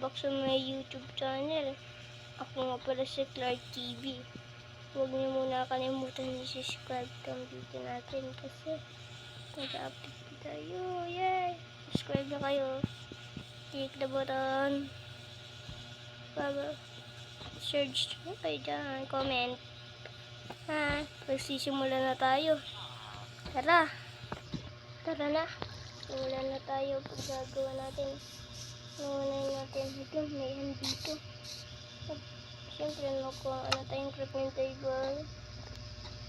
back sa my YouTube channel. Ako nga pala si Clark TV. Huwag niyo muna kalimutan i-subscribe ang video natin kasi nag-update tayo. Yay! Subscribe na kayo. Click the button. Search kayo dyan. Comment. Magsisimula na tayo. Tara na. Simulan na tayo pag gagawa natin. Nuunayin natin. Ito, may hand dito. Siyempre, nakuha na tayong crafting table.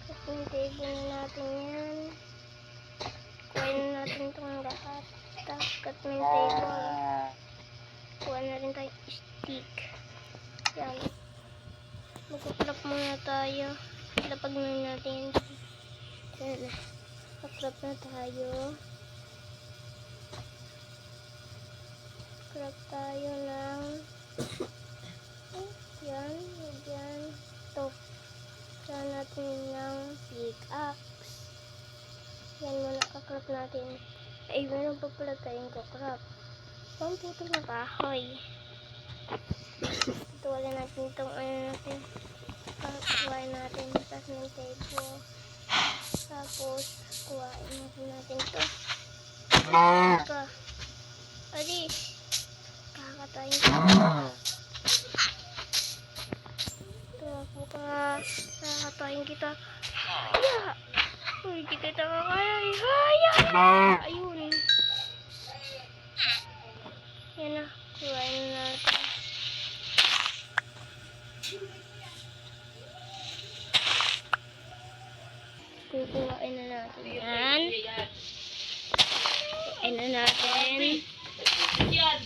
Crafting table natin yan. Kuhain na natin itong lahat. Crafting table. Kuha na rin tayong stick. Yan. Magkukrap muna tayo. Lapag muna natin. Yan. Crap na tayo. Crap tayo ng yan. Ito. Saan natin ng pickaxe. Yan muna kakrap natin. Ay, meron pa pala tayong kakrap. Saan putol na kahoy? Ito wala natin itong natin. Kuhain natin sa ng table. Tapos, kuhain natin ito. Adi, kakatayin ko. Ito ako kakatayin kita. Haya! Uy, di kita kakaya. Haya! Ayun. Yan na, kuhain natin. Kukuhain na natin yan. Kuhain na natin. Yun.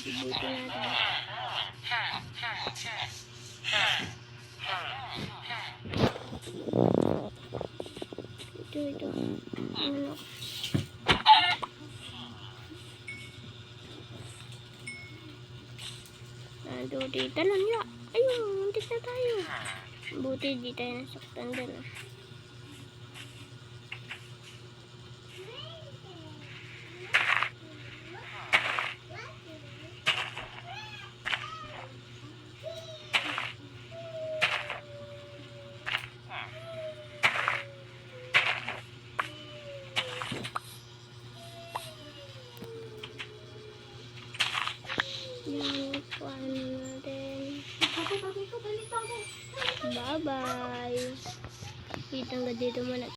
Dibutin natin. Ito. Ano? Dito lang ya. Ayun, muntik na tayo. Buti di tayo nasaktan doon. Bye-bye. Dito muna